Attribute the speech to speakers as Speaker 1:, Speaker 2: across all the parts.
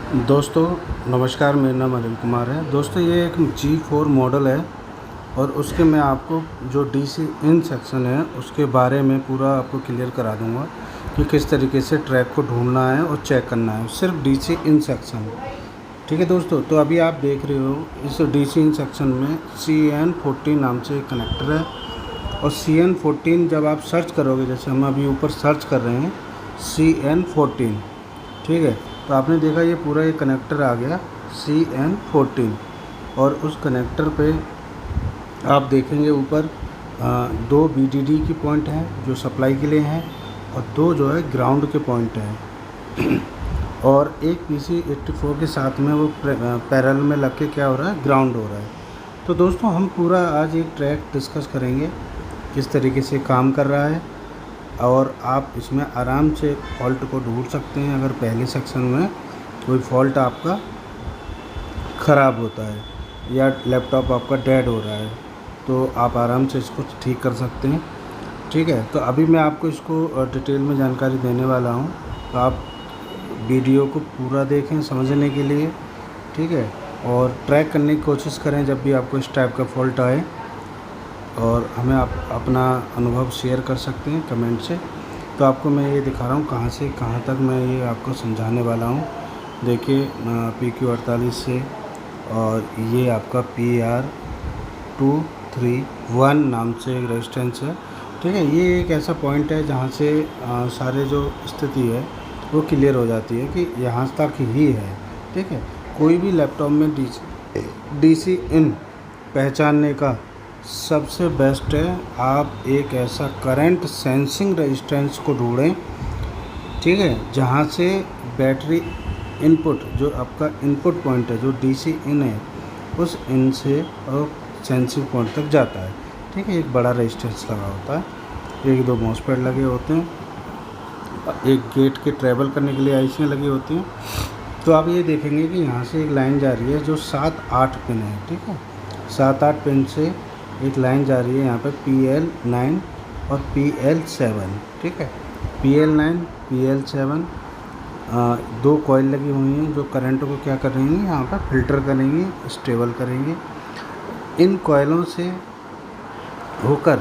Speaker 1: दोस्तों नमस्कार, मेरा नाम अनिल कुमार है। दोस्तों ये एक G4 मॉडल है और उसके मैं आपको जो DC इन सेक्शन है उसके बारे में पूरा आपको क्लियर करा दूंगा कि किस तरीके से ट्रैक को ढूंढना है और चेक करना है, सिर्फ DC इन सेक्शन। ठीक है दोस्तों, तो अभी आप देख रहे हो इस DC इन सेक्शन में CN14 नाम से एक कनेक्टर है और CN14 जब आप सर्च करोगे, जैसे हम अभी ऊपर सर्च कर रहे हैं CN14, ठीक है, तो आपने देखा ये पूरा ये कनेक्टर आ गया CN14 और उस कनेक्टर पे आप देखेंगे ऊपर दो VDD की पॉइंट हैं जो सप्लाई के लिए हैं और दो जो है ग्राउंड के पॉइंट हैं और एक PC84 के साथ में वो पैरेलल में लग के क्या हो रहा है, ग्राउंड हो रहा है। तो दोस्तों हम पूरा आज एक ट्रैक डिस्कस करेंगे किस तरीके से काम कर रहा है और आप इसमें आराम से फॉल्ट को ढूंढ सकते हैं। अगर पहले सेक्शन में कोई फॉल्ट आपका ख़राब होता है या लैपटॉप आपका डेड हो रहा है तो आप आराम से इसको ठीक कर सकते हैं। ठीक है, तो अभी मैं आपको इसको डिटेल में जानकारी देने वाला हूं, तो आप वीडियो को पूरा देखें समझने के लिए। ठीक है, और ट्रैक करने की कोशिश करें जब भी आपको इस टाइप का फॉल्ट आए और हमें आप अपना अनुभव शेयर कर सकते हैं कमेंट से। तो आपको मैं ये दिखा रहा हूँ कहाँ से कहाँ तक मैं ये आपको समझाने वाला हूँ। देखिए PQ48 से और ये आपका PR231 नाम से एक रेजिस्टेंस है। ठीक है, ये एक ऐसा पॉइंट है जहाँ से सारे जो स्थिति है वो क्लियर हो जाती है कि यहाँ तक ही है। ठीक है, कोई भी लैपटॉप में DC इन पहचानने का सबसे बेस्ट है आप एक ऐसा करंट सेंसिंग रेजिस्टेंस को ढूंढें। ठीक है, जहाँ से बैटरी इनपुट जो आपका इनपुट पॉइंट है जो DC इन है उस इन से और सेंसिंग पॉइंट तक जाता है। ठीक है, एक बड़ा रेजिस्टेंस लगा होता है, एक दो मॉसफेट लगे होते हैं, एक गेट के ट्रैवल करने के लिए आईसियाँ लगी होती हैं। तो आप ये देखेंगे कि यहाँ से एक लाइन जा रही है जो 7-8 पिन है। ठीक है, 7-8 पिन से एक लाइन जा रही है यहाँ पर PL9 और PL7। ठीक है, PL9 PL7 दो कॉइल लगी हुई हैं जो करंट को क्या करेंगी, यहाँ पर फिल्टर करेंगी, स्टेबल करेंगी। इन कॉइलों से होकर,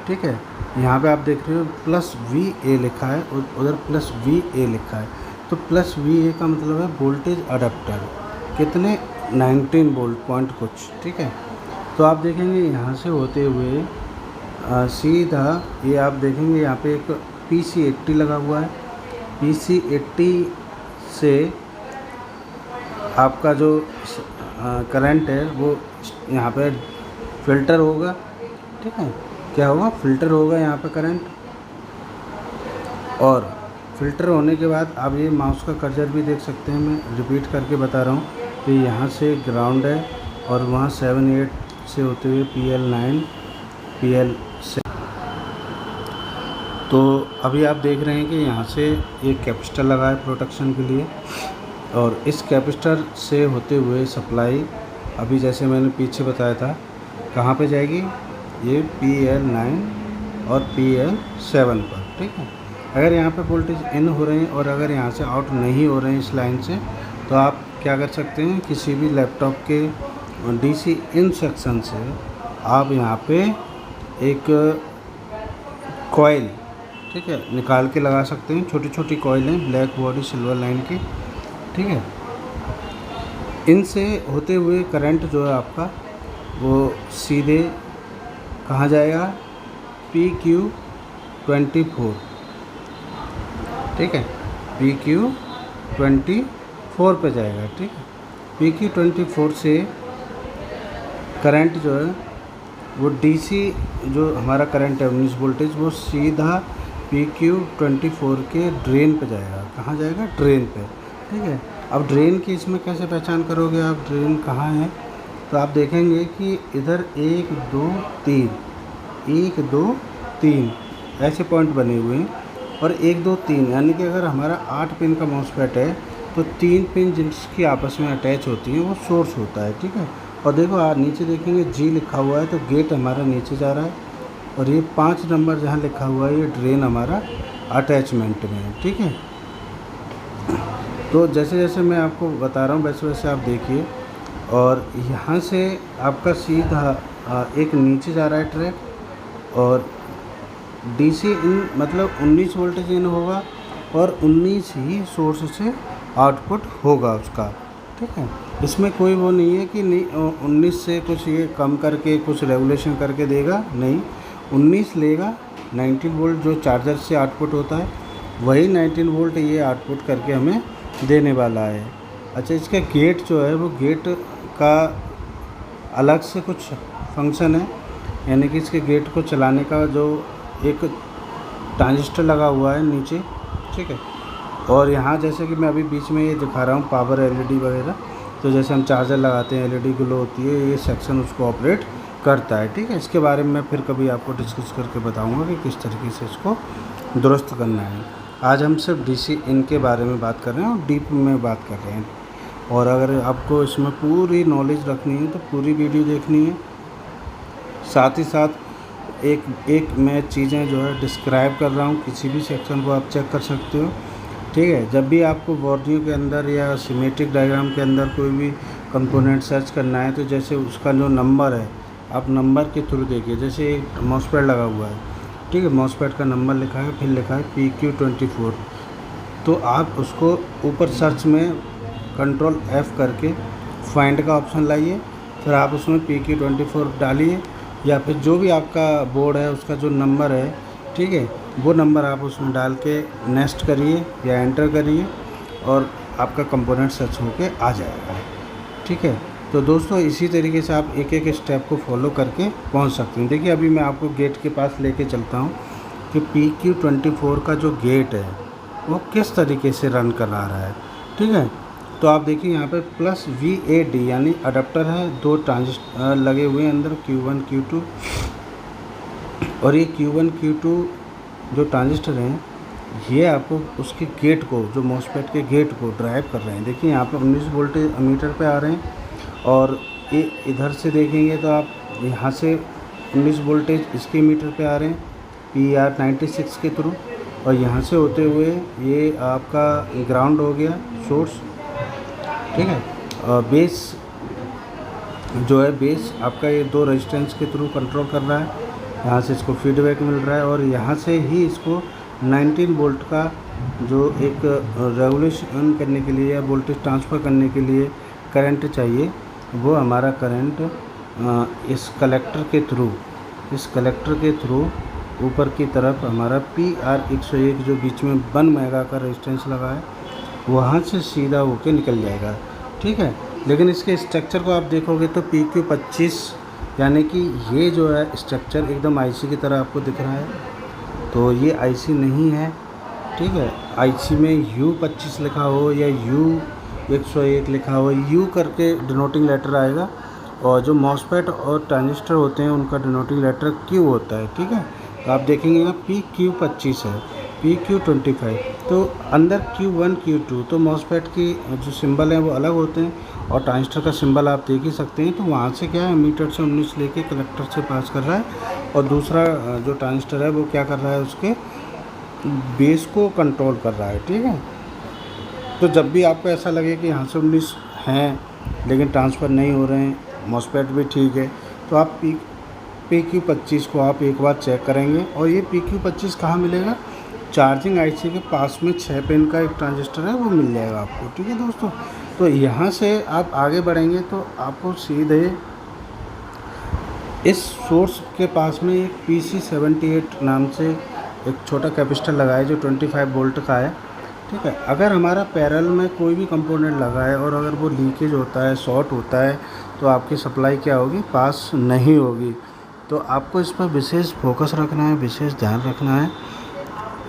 Speaker 1: ठीक है, यहाँ पे आप देख रहे हो +VA लिखा है और उधर +VA लिखा है। तो +VA का मतलब है वोल्टेज अडेप्टर, कितने 19 वोल्ट पॉइंट कुछ। ठीक है, तो आप देखेंगे यहाँ से होते हुए सीधा ये आप देखेंगे यहाँ पे एक PC80 लगा हुआ है। PC80 से आपका जो करंट है वो यहाँ पे फ़िल्टर होगा। ठीक है, क्या होगा, फ़िल्टर होगा यहाँ पे करंट, और फ़िल्टर होने के बाद आप ये माउस का कर्सर भी देख सकते हैं। मैं रिपीट करके बता रहा हूँ कि यहाँ से ग्राउंड है और वहाँ 7-8 से होते हुए PL9 PL7। तो अभी आप देख रहे हैं कि यहाँ से एक कैपेसिटर लगा है प्रोटेक्शन के लिए और इस कैपेसिटर से होते हुए सप्लाई अभी जैसे मैंने पीछे बताया था कहाँ पे जाएगी, ये PL9 और PL7 पर। ठीक है, अगर यहाँ पे वोल्टेज इन हो रहे हैं और अगर यहाँ से आउट नहीं हो रहे हैं इस लाइन से, तो आप क्या कर सकते हैं, किसी भी लैपटॉप के DC इन सेक्शन से आप यहाँ पे एक कॉइल, ठीक है, निकाल के लगा सकते हैं। छोटी छोटी कॉइल हैं, ब्लैक बॉडी सिल्वर लाइन की। ठीक है, इनसे होते हुए करंट जो है आपका वो सीधे कहाँ जाएगा, PQ24। ठीक है, PQ24 पे जाएगा। ठीक है, PQ24 से करंट जो है वो DC जो हमारा करंट है 19 वोल्टेज वो सीधा PQ24 के ड्रेन पे जाएगा। कहाँ जाएगा, ड्रेन पे। ठीक है, अब ड्रेन की इसमें कैसे पहचान करोगे आप, ड्रेन कहाँ है, तो आप देखेंगे कि इधर 1 2 3 ऐसे पॉइंट बने हुए हैं और 1 2 3 यानी कि अगर हमारा 8 पिन का मॉसफेट है तो 3 पिन जिसकी आपस में अटैच होती हैं वो सोर्स होता है। ठीक है, और देखो नीचे देखेंगे G लिखा हुआ है तो गेट हमारा नीचे जा रहा है और ये 5 नंबर जहाँ लिखा हुआ है ये ड्रेन हमारा अटैचमेंट में है। ठीक है, तो जैसे जैसे मैं आपको बता रहा हूँ वैसे वैसे आप देखिए। और यहाँ से आपका सीधा एक नीचे जा रहा है ट्रैक, और डीसी इन मतलब 19 वोल्टेज इन होगा और 19 ही सोर्स से आउटपुट होगा उसका, ठीक है। इसमें कोई वो नहीं है कि नहीं 19 से कुछ ये कम करके कुछ रेगुलेशन करके देगा, नहीं 19 लेगा। 19 वोल्ट जो चार्जर से आउटपुट होता है वही 19 वोल्ट ये आउटपुट करके हमें देने वाला है। अच्छा, इसका गेट जो है वो गेट का अलग से कुछ फंक्शन है, यानी कि इसके गेट को चलाने का जो एक ट्रांजिस्टर लगा हुआ है नीचे, ठीक है। और यहाँ जैसे कि मैं अभी बीच में ये दिखा रहा हूँ पावर एलईडी वगैरह, तो जैसे हम चार्जर लगाते हैं एलईडी ग्लो होती है, ये सेक्शन उसको ऑपरेट करता है, ठीक है। इसके बारे में मैं फिर कभी आपको डिस्कस करके बताऊँगा कि किस तरीके से इसको दुरुस्त करना है। आज हम सिर्फ डीसी इन के बारे में बात कर रहे हैं और डीप में बात कर रहे हैं। और अगर आपको इसमें पूरी नॉलेज रखनी है तो पूरी वीडियो देखनी है। साथ ही साथ एक मैं चीज़ें जो है डिस्क्राइब कर रहा हूँ, किसी भी सेक्शन को आप चेक कर सकते हो, ठीक है। जब भी आपको बॉर्डियो के अंदर या सिमेट्रिक डायग्राम के अंदर कोई भी कंपोनेंट सर्च करना है तो जैसे उसका जो नंबर है आप नंबर के थ्रू देखिए। जैसे एक मॉसफेट लगा हुआ है, ठीक है, मॉसफेट का नंबर लिखा है, फिर लिखा है PQ24, तो आप उसको ऊपर सर्च में कंट्रोल F करके फाइंड का ऑप्शन लाइए, फिर आप उसमें PQ24 डालिए, या फिर जो भी आपका बोर्ड है उसका जो नंबर है, ठीक है, वो नंबर आप उसमें डाल के नेक्स्ट करिए या एंटर करिए और आपका कंपोनेंट सर्च होके आ जाएगा, ठीक है। तो दोस्तों इसी तरीके से आप एक एक स्टेप को फॉलो करके पहुंच सकते हैं। देखिए अभी मैं आपको गेट के पास लेके चलता हूं कि PQ24 का जो गेट है वो किस तरीके से रन करा रहा है, ठीक है। तो आप देखिए यहाँ पे प्लस VAD यानी अडाप्टर है, 2 ट्रांजिस्टर लगे हुए हैं अंदर, Q1 Q2, और ये Q1 Q2 जो ट्रांजिस्टर हैं ये आपको उसके गेट को, जो मॉसफेट के गेट को ड्राइव कर रहे हैं। देखिए यहाँ पे 19 वोल्टेज मीटर पे आ रहे हैं, और ये इधर से देखेंगे तो आप यहाँ से 19 वोल्टेज इसके मीटर पे आ रहे हैं PR96 के थ्रू, और यहाँ से होते हुए ये आपका ग्राउंड हो गया सोर्स, ठीक है। बेस जो है, बेस आपका ये 2 रेजिस्टेंस के थ्रू कंट्रोल कर रहा है, यहाँ से इसको फीडबैक मिल रहा है, और यहाँ से ही इसको 19 वोल्ट का जो एक रेगुलेशन करने के लिए या वोल्टेज ट्रांसफ़र करने के लिए करंट चाहिए, वो हमारा करंट इस कलेक्टर के थ्रू ऊपर की तरफ हमारा PR101 जो बीच में 1 मेगा का रेजिस्टेंस लगा है वहाँ से सीधा होके निकल जाएगा, ठीक है। लेकिन इसके स्ट्रक्चर को आप देखोगे तो PQ25 यानी कि ये जो है स्ट्रक्चर एकदम IC की तरह आपको दिख रहा है, तो ये IC नहीं है, ठीक है। IC में U25 लिखा हो या U101 लिखा हो, U करके डिनोटिंग लेटर आएगा, और जो मॉसफेट और ट्रांजिस्टर होते हैं उनका डिनोटिंग लेटर Q होता है, ठीक है। तो आप देखेंगे यहाँ PQ25 है, PQ25, तो अंदर Q1 Q2, तो मॉसफेट की जो सिंबल हैं वो अलग होते हैं, और ट्रांजिस्टर का सिंबल आप देख ही सकते हैं। तो वहाँ से क्या है, मीटर से 19 लेके कलेक्टर से पास कर रहा है, और दूसरा जो ट्रांजिस्टर है वो क्या कर रहा है, उसके बेस को कंट्रोल कर रहा है, ठीक है। तो जब भी आपको ऐसा लगे कि यहाँ से 19 हैं लेकिन ट्रांसफ़र नहीं हो रहे हैं, मॉसफेट भी ठीक है, तो आप PQ25 को आप एक बार चेक करेंगे। और ये PQ25 कहाँ मिलेगा, चार्जिंग IC के पास में 6 पिन का एक ट्रांजिस्टर है वो मिल जाएगा आपको, ठीक है दोस्तों। तो यहाँ से आप आगे बढ़ेंगे तो आपको सीधे इस सोर्स के पास में एक PC78 नाम से एक छोटा कैपेसिटर लगा है जो 25 वोल्ट का है, ठीक है। अगर हमारा पैरेलल में कोई भी कंपोनेंट लगा है और अगर वो लीकेज होता है, शॉर्ट होता है, तो आपकी सप्लाई क्या होगी, पास नहीं होगी। तो आपको इस पर विशेष फोकस रखना है, विशेष ध्यान रखना है।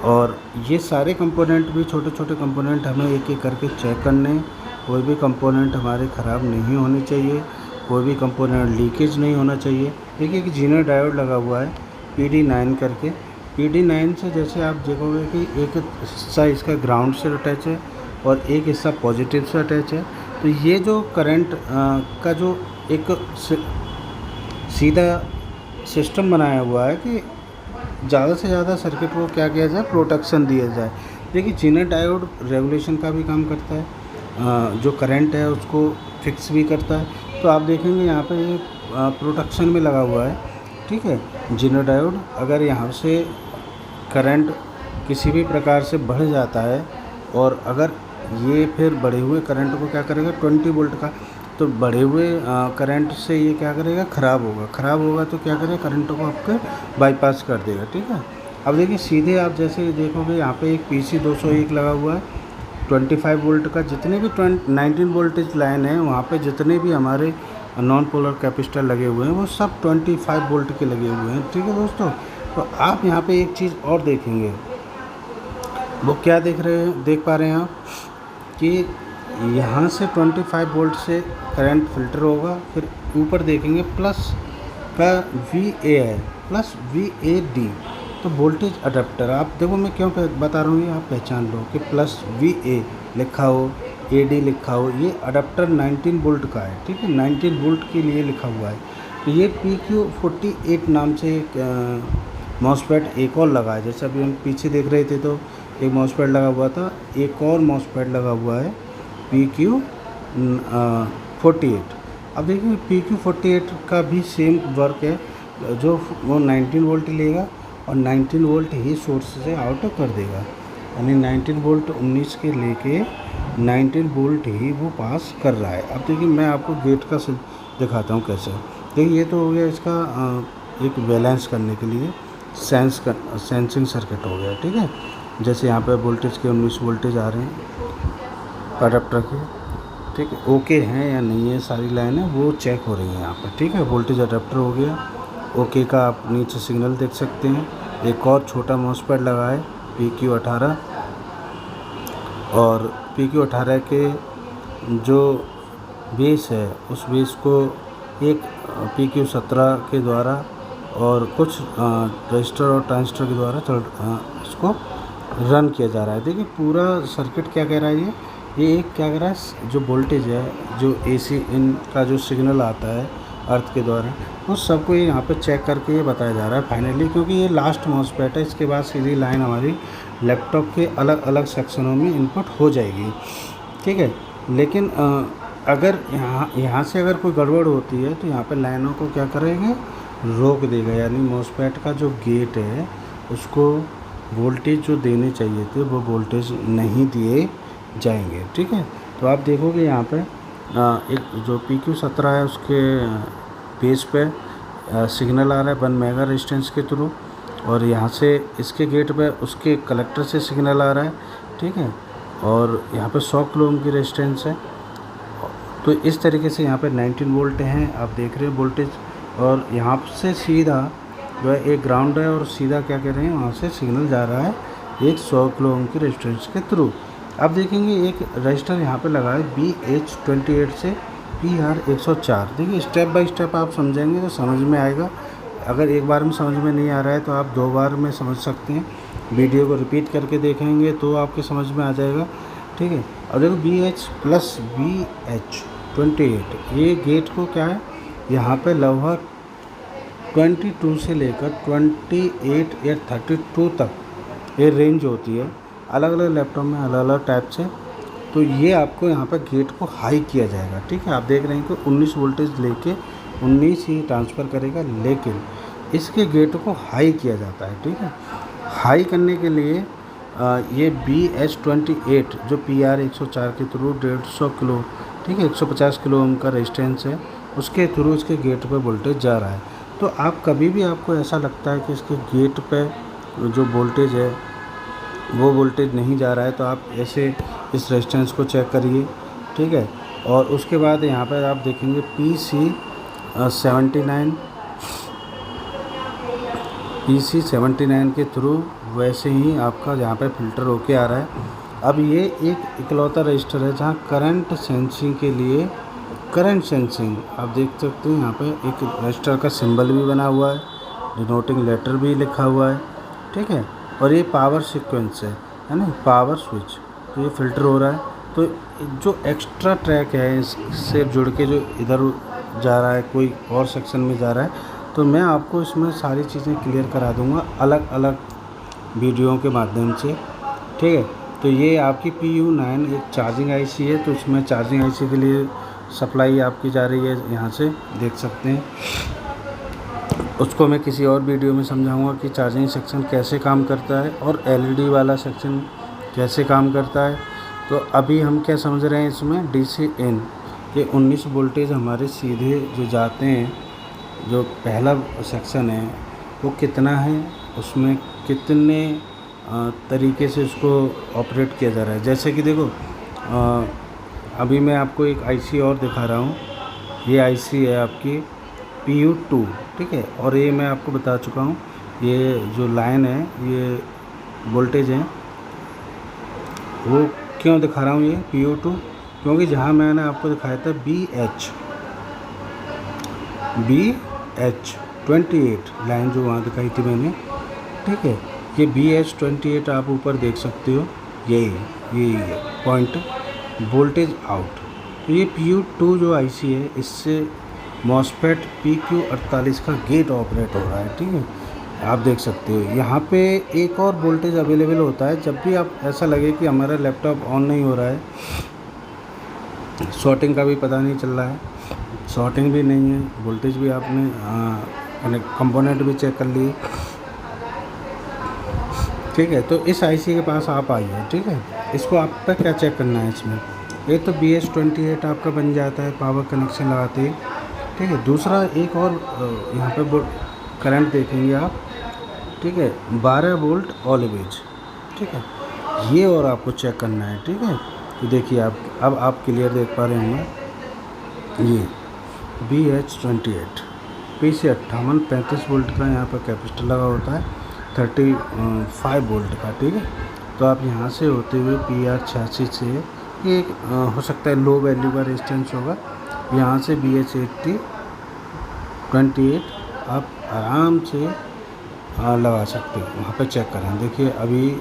Speaker 1: और ये सारे कंपोनेंट भी, छोटे छोटे कंपोनेंट हमें एक एक करके चेक करने हैं। कोई भी कंपोनेंट हमारे ख़राब नहीं होने चाहिए, कोई भी कंपोनेंट लीकेज नहीं होना चाहिए। देखिए कि जीनर डायोड लगा हुआ है PD9 करके, PD9 से जैसे आप देखोगे कि एक हिस्सा इसका ग्राउंड से अटैच है और एक हिस्सा पॉजिटिव से अटैच है। तो ये जो करंट का जो एक सीधा सिस्टम बनाया हुआ है कि ज़्यादा से ज़्यादा सर्किट को क्या किया जाए, प्रोटेक्शन दिया जाए। देखिए जीनर डायोड रेगुलेशन का भी काम करता है, जो करंट है उसको फिक्स भी करता है। तो आप देखेंगे यहाँ पे ये प्रोटेक्शन में लगा हुआ है, ठीक है। जीनर डायोड अगर यहाँ से करंट किसी भी प्रकार से बढ़ जाता है और अगर ये फिर बढ़े हुए करंट को क्या करेगा, 20 वोल्ट का, तो बढ़े हुए करंट से ये क्या करेगा, ख़राब होगा तो क्या करेगा, करंट को आपके बाईपास कर देगा, ठीक है। अब देखिए सीधे आप जैसे देखोगे यहाँ पे एक PC 201 लगा हुआ है 25 वोल्ट का। जितने भी 19 वोल्टेज लाइन है वहाँ पे जितने भी हमारे नॉन पोलर कैपेसिटर लगे हुए हैं वो सब 25 वोल्ट के लगे हुए हैं, ठीक है दोस्तों। तो आप यहाँ पे एक चीज़ और देखेंगे, वो क्या देख पा रहे हैं आप कि यहाँ से 25 वोल्ट से करंट फिल्टर होगा, फिर ऊपर देखेंगे प्लस का VA है, प्लस VAD, तो वोल्टेज अडेप्टर। आप देखो मैं क्यों बता रहा हूँ, ये आप पहचान लो कि प्लस VA लिखा हो, AD लिखा हो, ये अडेप्टर 19 वोल्ट का है, ठीक है, 19 वोल्ट के लिए लिखा हुआ है। तो ये PQ48 नाम से एक मॉसफेट एक और लगा है, जैसे अभी हम पीछे देख रहे थे तो एक मॉसफेट लगा हुआ था, एक और मॉसफेट लगा हुआ है PQ48। अब देखिए PQ48 का भी सेम वर्क है, जो वो 19 वोल्ट लेगा और 19 वोल्ट ही सोर्स से आउट कर देगा, यानी 19 वोल्ट 19 के लेके 19 वोल्ट ही वो पास कर रहा है। अब देखिए मैं आपको गेट का दिखाता हूँ कैसे। देखिए ये तो हो गया इसका एक बैलेंस करने के लिए सेंसिंग सर्किट हो गया, ठीक है। जैसे यहाँ पे वोल्टेज के 19 वोल्टेज आ रहे हैं अडेप्टर के, ठीक है, ओके हैं या नहीं है, सारी लाइनें वो चेक हो रही हैं यहाँ पर, ठीक है। वोल्टेज अडेप्टर हो गया ओके का, आप नीचे सिग्नल देख सकते हैं। एक और छोटा मॉसफेट लगा है PQ18, और PQ18 के जो बेस है उस बेस को एक PQ17 के द्वारा और कुछ रजिस्टर और ट्रांजिस्टर के द्वारा इसको रन किया जा रहा है। देखिए पूरा सर्किट क्या कह रहा है, ये एक क्या कह रहा है, जो वोल्टेज है, जो AC इन का जो सिग्नल आता है अर्थ के द्वारा, उस सबको ये यहाँ पे चेक करके ये बताया जा रहा है फाइनली, क्योंकि ये लास्ट मॉसफेट है। इसके बाद सीधी लाइन हमारी लैपटॉप के अलग अलग सेक्शनों में इनपुट हो जाएगी, ठीक है। लेकिन अगर यहाँ से अगर कोई गड़बड़ होती है तो यहाँ पे लाइनों को क्या करेंगे, रोक देगा, यानी मॉसफेट का जो गेट है उसको वोल्टेज जो देने चाहिए थे वो वोल्टेज नहीं दिए जाएंगे, ठीक है। तो आप देखोगे यहाँ पे एक जो PQ17 है उसके बेस पे सिग्नल आ रहा है 1 मेगा रेजिस्टेंस के थ्रू, और यहाँ से इसके गेट पे उसके कलेक्टर से सिग्नल आ रहा है, ठीक है, और यहाँ पे 100 किलो ओम की रेजिस्टेंस है। तो इस तरीके से यहाँ पे 19 वोल्ट हैं, आप देख रहे हैं वोल्टेज, और यहाँ से सीधा जो है एक ग्राउंड है और सीधा क्या कह रहे हैं, वहाँ से सिग्नल जा रहा है एक 100 किलो ओम की रेजिस्टेंस के थ्रू। अब देखेंगे एक रजिस्टर यहाँ पे लगा है BH28 से PR104। देखिए स्टेप बाय स्टेप आप समझेंगे तो समझ में आएगा, अगर एक बार में समझ में नहीं आ रहा है तो आप 2 बार में समझ सकते हैं, वीडियो को रिपीट करके देखेंगे तो आपके समझ में आ जाएगा, ठीक है। अब देखो BH प्लस BH28 ये गेट को क्या है, यहाँ पे लगभग 22 से लेकर 28 या 32 तक ये रेंज होती है, अलग अलग लैपटॉप में अलग अलग टाइप से। तो ये आपको यहाँ पर गेट को हाई किया जाएगा, ठीक है। आप देख रहे हैं कि 19 वोल्टेज लेके 19 ही ट्रांसफ़र करेगा, लेकिन इसके गेट को हाई किया जाता है, ठीक है। हाई करने के लिए ये BH28 जो PR104 के थ्रू 150 किलो, ठीक है, 150 किलो ओम का रेजिस्टेंस है, उसके थ्रू इसके गेट पर वोल्टेज जा रहा है। तो आप कभी भी आपको ऐसा लगता है कि इसके गेट पे जो वोल्टेज है वो वोल्टेज नहीं जा रहा है, तो आप ऐसे इस रेजिस्टेंस को चेक करिए, ठीक है। और उसके बाद यहाँ पर आप देखेंगे PC79 के थ्रू वैसे ही आपका यहाँ पे फ़िल्टर होके आ रहा है। अब ये एक इकलौता रजिस्टर है जहाँ करंट सेंसिंग के लिए, करंट सेंसिंग आप देख सकते हैं, यहाँ पे एक रजिस्टर का सिंबल भी बना हुआ है, डिनोटिंग लेटर भी लिखा हुआ है, ठीक है। और ये पावर सीक्वेंस है ना, पावर स्विच, तो ये फ़िल्टर हो रहा है। तो जो एक्स्ट्रा ट्रैक है इससे जुड़ के जो इधर जा रहा है, कोई और सेक्शन में जा रहा है, तो मैं आपको इसमें सारी चीज़ें क्लियर करा दूंगा अलग अलग वीडियो के माध्यम से, ठीक है। तो ये आपकी PU9 एक चार्जिंग आईसी है, तो इसमें चार्जिंग आईसी के लिए सप्लाई आपकी जा रही है, यहाँ से देख सकते हैं। उसको मैं किसी और वीडियो में समझाऊंगा कि चार्जिंग सेक्शन कैसे काम करता है और LED वाला सेक्शन कैसे काम करता है। तो अभी हम क्या समझ रहे हैं इसमें, DC इन ये 19 वोल्टेज हमारे सीधे जो जाते हैं, जो पहला सेक्शन है वो कितना है, उसमें कितने तरीके से उसको ऑपरेट किया जा रहा है। जैसे कि देखो अभी मैं आपको एक आईसी और दिखा रहा हूँ। ये आईसी है आपकी PU2, ठीक है। और ये मैं आपको बता चुका हूँ, ये जो लाइन है, ये वोल्टेज है, वो क्यों दिखा रहा हूँ ये PU2, क्योंकि जहाँ मैंने आपको दिखाया था BH28 लाइन जो वहाँ दिखाई थी मैंने, ठीक है। ये BH28 आप ऊपर देख सकते हो, यही है पॉइंट वोल्टेज आउट। तो ये PU2 जो आईसी है, इससे मॉसफेट PQ48 का गेट ऑपरेट हो रहा है, ठीक है। आप देख सकते हो यहाँ पे एक और वोल्टेज अवेलेबल होता है जब भी आप ऐसा लगे कि हमारा लैपटॉप ऑन नहीं हो रहा है, शॉर्टिंग का भी पता नहीं चल रहा है, शॉर्टिंग भी नहीं है, वोल्टेज भी आपने कंपोनेंट भी चेक कर लिए, ठीक है। तो इस आईसी के पास आप आइए, ठीक है। इसको आप पे क्या चेक करना है इसमें, एक तो BH28 आपका बन जाता है पावर कनेक्शन लगाते ही, ठीक है। दूसरा एक और यहाँ पे करंट देखेंगे आप, ठीक है, 12 वोल्ट ऑलवेज, ठीक है। ये और आपको चेक करना है, ठीक है। तो देखिए अब आप क्लियर देख पा रहे होंगे, ये BH28 PC58 35 वोल्ट का यहाँ पर कैपेसिटर लगा होता है, 35 वोल्ट का, ठीक है। तो आप यहाँ से होते हुए PR86 से ये हो सकता है लो वैल्यू का रेजिस्टेंस होगा, यहाँ से BH28 आप आराम से लगा सकते हो, वहाँ पे चेक करें। देखिए अभी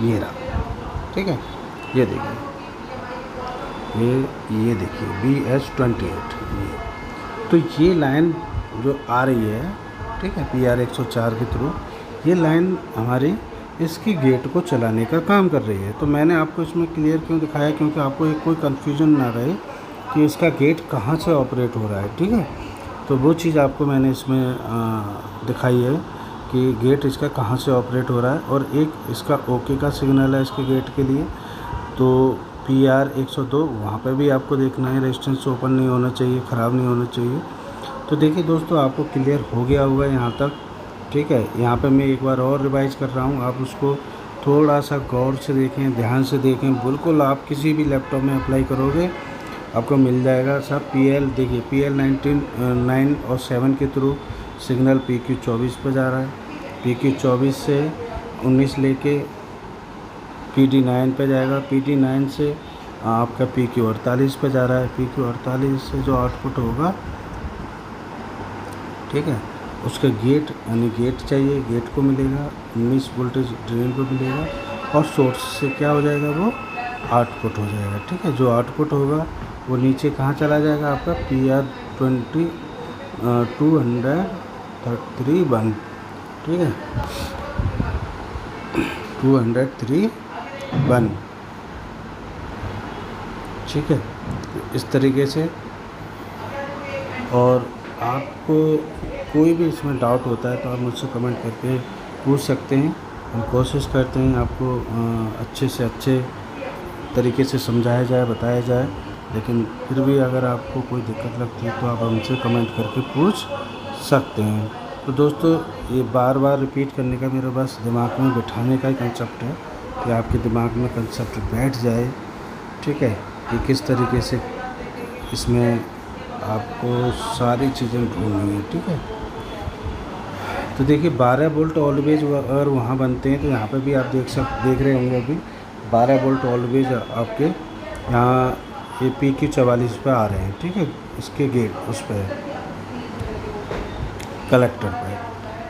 Speaker 1: ये रहा, ठीक है। ये देखिए ये देखिए BH28 ये, तो ये लाइन जो आ रही है, ठीक है, PR104 के थ्रू ये लाइन हमारी इसकी गेट को चलाने का काम कर रही है। तो मैंने आपको इसमें क्लियर क्यों दिखाया, क्योंकि आपको एक कोई कन्फ्यूजन ना रहे कि इसका गेट कहाँ से ऑपरेट हो रहा है, ठीक है। तो वो चीज़ आपको मैंने इसमें दिखाई है कि गेट इसका कहाँ से ऑपरेट हो रहा है। और एक इसका ओके का सिग्नल है इसके गेट के लिए, तो PR102 वहाँ पे भी आपको देखना है, रेजिस्टेंस ओपन नहीं होना चाहिए, ख़राब नहीं होना चाहिए। तो देखिए दोस्तों, आपको क्लियर हो गया होगा यहाँ तक, ठीक है। यहाँ पे मैं एक बार और रिवाइज कर रहा हूँ, आप उसको थोड़ा सा गौर से देखें, ध्यान से देखें, बिल्कुल आप किसी भी लैपटॉप में अप्लाई करोगे आपको मिल जाएगा सब। देखिए PL9 और 7 के थ्रू सिग्नल PQ24 पर जा रहा है, PQ24 से 19 लेके PD9 पे जाएगा, PD9 से आपका PQ48 पे जा रहा है, PQ48 से जो आउटपुट होगा, ठीक है, उसका गेट यानी गेट चाहिए, गेट को मिलेगा 19 वोल्टेज ड्रेन को मिलेगा, और सोर्स से क्या हो जाएगा, वो आउटपुट हो जाएगा, ठीक है। जो आउटपुट होगा वो नीचे कहाँ चला जाएगा, आपका PR231, ठीक है, 231, ठीक है। इस तरीके से, और आपको कोई भी इसमें डाउट होता है तो आप मुझसे कमेंट करके पूछ सकते हैं। हम कोशिश करते हैं आपको अच्छे से अच्छे तरीके से समझाया जाए, बताया जाए। लेकिन फिर भी अगर आपको कोई दिक्कत लगती है तो आप हमसे कमेंट करके पूछ सकते हैं। तो दोस्तों, ये बार बार रिपीट करने का मेरा बस दिमाग में बिठाने का ही कंसेप्ट है कि आपके दिमाग में कंसेप्ट बैठ जाए, ठीक है, कि किस तरीके से इसमें आपको सारी चीज़ें ढूंढनी है, ठीक है। तो देखिए 12 वोल्ट ऑलवेज अगर वहाँ बनते हैं तो यहाँ पे भी आप देख रहे होंगे अभी 12 वोल्ट ऑलवेज आपके यहाँ ये PQ44 पे आ रहे हैं, ठीक है, इसके गेट उस पर कलेक्टर पे।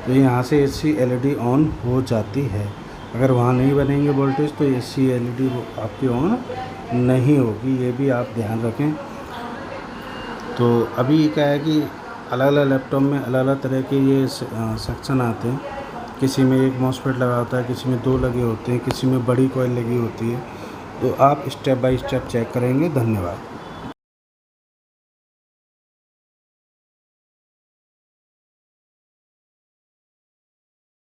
Speaker 1: तो यहाँ से AC LED ऑन हो जाती है। अगर वहाँ नहीं बनेंगे वोल्टेज तो AC LED आपकी ऑन नहीं होगी, ये भी आप ध्यान रखें। तो अभी क्या है कि अलग अलग लैपटॉप में अलग अलग तरह के ये सेक्शन आते हैं, किसी में एक मॉसफेट लगा होता है, किसी में 2 लगे होते हैं, किसी में बड़ी कॉइल लगी होती है। तो आप स्टेप बाय स्टेप चेक करेंगे। धन्यवाद।